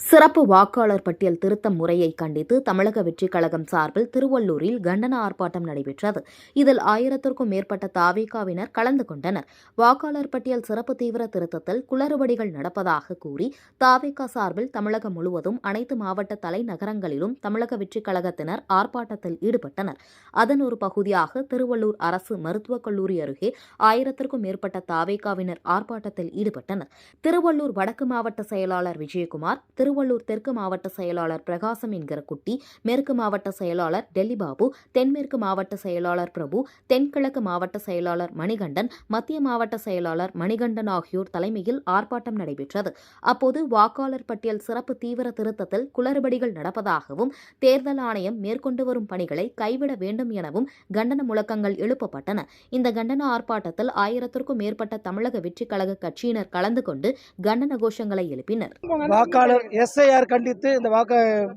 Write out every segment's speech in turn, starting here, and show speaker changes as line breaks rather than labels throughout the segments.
சிறப்பு வாக்காளர் பட்டியல் திருத்த முறையை கண்டித்து தமிழக வெற்றிக் கழகம் சார்பில் திருவள்ளூரில் கண்டன ஆர்ப்பாட்டம் நடைபெற்றது. இதில் 1000க்கும் மேற்பட்ட தாவேகாவினர் கலந்து கொண்டனர். வாக்காளர் பட்டியல் சிறப்பு தீவிர திருத்தத்தில் குளறுபடிகள் நடப்பதாக கூறி தாவேகா சார்பில் தமிழகம் முழுவதும் அனைத்து மாவட்ட தலைநகரங்களிலும் தமிழக வெற்றிக் கழகத்தினர் ஆர்ப்பாட்டத்தில் ஈடுபட்டனர். அதன் ஒரு பகுதியாக திருவள்ளூர் அரசு மருத்துவக் கல்லூரி அருகே 1000க்கும் மேற்பட்ட தாவேகாவினர் ஆர்ப்பாட்டத்தில் ஈடுபட்டனர். திருவள்ளூர் வடக்கு மாவட்ட செயலாளர் விஜயகுமார், திருவள்ளூர் தெற்கு மாவட்ட செயலாளர் பிரகாசம் என்கிற குட்டி, மேற்கு மாவட்ட செயலாளர் டெல்லிபாபு, தென்மேற்கு மாவட்ட செயலாளர் பிரபு, தென்கிழக்கு மாவட்ட செயலாளர் மணிகண்டன், மத்திய மாவட்ட செயலாளர் மணிகண்டன் ஆகியோர் தலைமையில் ஆர்ப்பாட்டம் நடைபெற்றது. அப்போது வாக்காளர் பட்டியல் சிறப்பு தீவிர திருத்தத்தில் குளறுபடிகள் நடப்பதாகவும் தேர்தல் ஆணையம் மேற்கொண்டு வரும் பணிகளை கைவிட வேண்டும் எனவும் கண்டன முழக்கங்கள் எழுப்பப்பட்டன. இந்த கண்டன ஆர்ப்பாட்டத்தில் 1000க்கும் மேற்பட்ட தமிழக வெற்றிக் கழக கட்சியினர் கலந்து கொண்டு கண்டன கோஷங்களை எழுப்பினர்.
வாக்காளர் எஸ்ஐஆர் கண்டித்து இந்த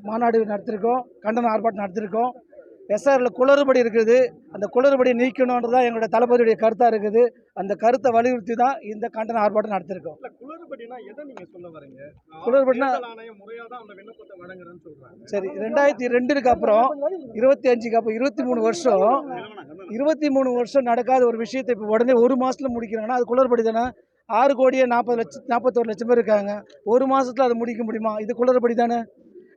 மாநாடு நடத்திருக்கோம், கண்டன ஆர்ப்பாட்டம் நடத்திருக்கோம். எஸ்ஐஆரில் குளறுபடி இருக்குது, அந்த குளறுபடி நீக்கணுன்றதான் எங்களுடைய தளபதியுடைய கருத்தாக இருக்குது. அந்த கருத்தை வலியுறுத்தி தான் இந்த கண்டன ஆர்ப்பாட்டம் நடத்திருக்கோம். குளறுபடினா சரி, 2002க்கு அப்புறம் 25க்கு அப்புறம் 23 வருஷம் நடக்காத ஒரு விஷயத்தை இப்போ உடனே ஒரு மாதத்தில் முடிக்கிறாங்கன்னா அது குளறுபடி தானே. 6,40,41 லட்சம் பேர் இருக்காங்க, ஒரு மாதத்தில் அதை முடிக்க முடியுமா? இது குளறுபடி தானே.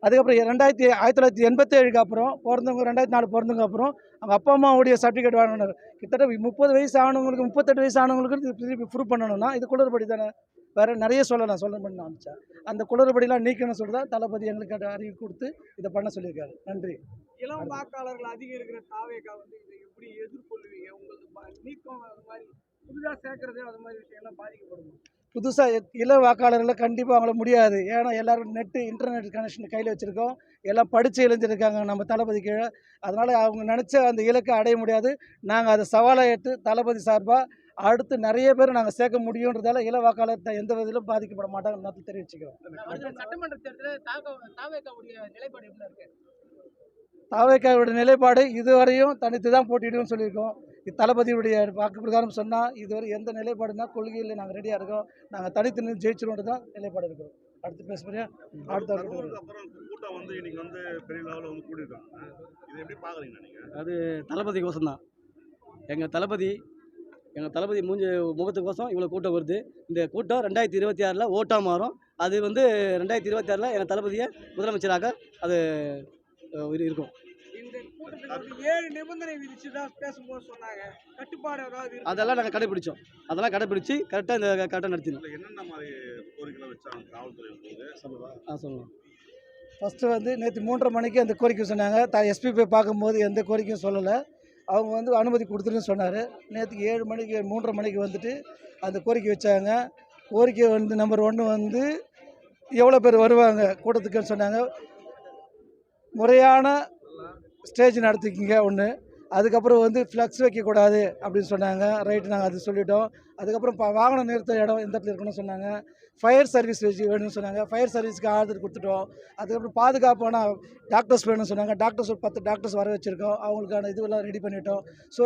அதுக்கப்புறம் 1987க்கு அப்புறம் பிறந்தவங்க, 2004 பிறந்தவங்க அப்புறம் அவங்க அப்பா அம்மாவுடைய சர்டிஃபிகேட் வாங்கணும். கிட்டத்தட்ட 30 வயசு ஆனவங்களுக்கு 38 வயசு ஆனவங்களுக்கு திருப்பி ப்ரூவ் பண்ணணும்னா இது குளறுபடி தானே. வேறு நிறைய சொல்லணும்னு நினச்சேன். அந்த குளறுபடிலாம் நீக்கணும்னு சொல்லி தான் தளபதி எங்களுக்கு அறிவு கொடுத்து இதை பண்ண சொல்லியிருக்காரு. நன்றி.
இளம் வாக்காளர்கள் அதிகம் இருக்கிற தாவேகா வந்து இதை எப்படி எதிர்கொள்வீங்க? உங்களுக்கு நீக்கம் அது மாதிரி புதுசாக சேர்க்கறது அது மாதிரி விஷயம்லாம் பாதிக்கப்படும்.
புதுசாக இள வாக்காளர்களை கண்டிப்பாக அவங்கள முடியாது. ஏன்னா எல்லோரும் இன்டர்நெட் கனெக்ஷன் கையில் வச்சுருக்கோம், எல்லாம் படித்து இளைஞருக்காங்க நம்ம தளபதி கீழே. அதனால் அவங்க நினச்ச அந்த இலக்கை அடைய முடியாது. நாங்கள் அதை சவாலாக எடுத்து தளபதி சார்பாக அடுத்து நிறைய பேர் நாங்கள் சேர்க்க முடியுன்றதால இள வாக்காளர் எந்த விதத்திலும் பாதிக்கப்பட மாட்டாங்கன்னு தெரிவிச்சுக்கிறோம்.
சட்டமன்ற தேர்தலில் தாவேகாவுடைய நிலைப்பாடு எப்படி இருக்கு?
தாவேகாவுடைய நிலைப்பாடு இதுவரையும் தனித்து தான் போட்டியிடுன்னு சொல்லியிருக்கோம். தளபதியுடைய வாக்கு பிரகாரம் சொன்னால் இதுவரை எந்த நிலைப்பாடுனா கொள்கையில் நாங்கள் ரெடியாக இருக்கோம். நாங்கள் தனித்து நின்று ஜெயிச்சிருவோம் தான் நிலைப்பாடு இருக்கிறோம். அடுத்து பேச போறியா? அடுத்த
கூட்டம் வந்து இன்னைக்கு வந்து பெரிய லெவலில் வந்து கூட்டியிருக்காங்க. இது எப்படி பார்க்குறீங்க நீங்கள்?
அது தளபதி கோசம் தான். எங்கள் தளபதி முகத்துக்கோசம் இவ்வளோ கூட்டம் வருது. இந்த கூட்டம் 2026 ஓட்டாக மாறும். அது வந்து 2026 எங்கள் தளபதியை முதலமைச்சராக அது இருக்கும்.
இந்த கூட்டத்துக்கு 7 நிபந்தனை விதிச்சு தான் பேசும்போது சொன்னாங்க. கட்டுப்பாடு ஏதாவது? அதெல்லாம்
நாங்கள் கடைபிடிச்சோம். அதெல்லாம் கடைபிடிச்சி கரெக்டாக நடத்தினோம்.
என்னென்ன மாதிரி கோரிக்கைகளை வச்சாங்க காவல்துறை?
சொல்லலாம்.
ஃபஸ்ட்டு வந்து நேற்று 3:30 மணிக்கு அந்த கோரிக்கை சொன்னாங்க. எஸ்பி போய் பார்க்கும்போது எந்த கோரிக்கையும் சொல்லலை. அவங்க வந்து அனுமதி கொடுத்துருன்னு சொன்னார். நேற்றுக்கு 7 மணிக்கு 3:30 மணிக்கு வந்துட்டு அந்த கோரிக்கை வச்சாங்க. கோரிக்கை வந்து நம்பர் 1 வந்து எவ்வளோ பேர் வருவாங்க கூட்டத்துக்குன்னு சொன்னாங்க. முறையான ஸ்டேஜ் நடத்திக்கிங்க ஒன்று. அதுக்கப்புறம் வந்து ஃப்ளக்ஸ் வைக்கக்கூடாது அப்படின்னு சொன்னாங்க. ரைட்டு, நாங்கள் அது சொல்லிட்டோம். அதுக்கப்புறம் வாகனம் நிறுத்த இடம் எந்த இடத்துல இருக்கணும்னு சொன்னாங்க. ஃபயர் சர்வீஸ் வேணும்னு சொன்னாங்க. ஃபயர் சர்வீஸ்க்கு ஆர்டர் கொடுத்துட்டோம். அதுக்கப்புறம் பாதுகாப்பான டாக்டர்ஸ் வேணும்னு சொன்னாங்க. டாக்டர்ஸ் ஒரு 10 டாக்டர்ஸ் வர வச்சுருக்கோம். அவங்களுக்கான இதுவெல்லாம் ரெடி பண்ணிட்டோம். ஸோ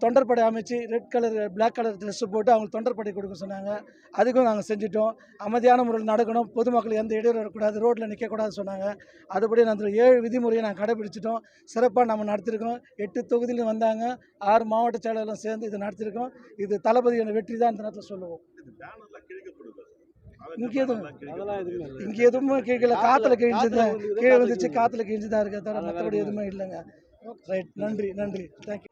தொண்டர்படை அமைச்சு red colour black colour dress போட்டு அவங்களுக்கு தொண்டர்படை கொடுக்க சொன்னாங்க. அதுக்கும் நாங்கள் செஞ்சுட்டோம். அமைதியான முறையில் நடக்கணும், பொதுமக்கள் எந்த இடையூறு வரக்கூடாது, ரோட்டில் நிற்கக்கூடாதுன்னு சொன்னாங்க. அதுபடி நாங்கள் 7 விதிமுறையை நாங்கள் கடைபிடிச்சிட்டோம். சிறப்பாக நம்ம நடத்திருக்கோம். 8 தொகுதியிலும் வந்தாங்க. 6 மாவட்ட செயலாளர்களும் சேர்ந்து இது நடத்திருக்கோம். இது தளபதியோட வெற்றி தான் இந்த நேரத்தில் சொல்லுவோம். இங்கே எதுவுமே கேட்கல. காற்றுல கிழிஞ்சுதான், கீழே வந்துச்சு, காற்றுல கிழிஞ்சுதான் இருக்க தவிர மற்றபடி எதுவுமே இல்லைங்க. ரைட், நன்றி. தேங்க்யூ.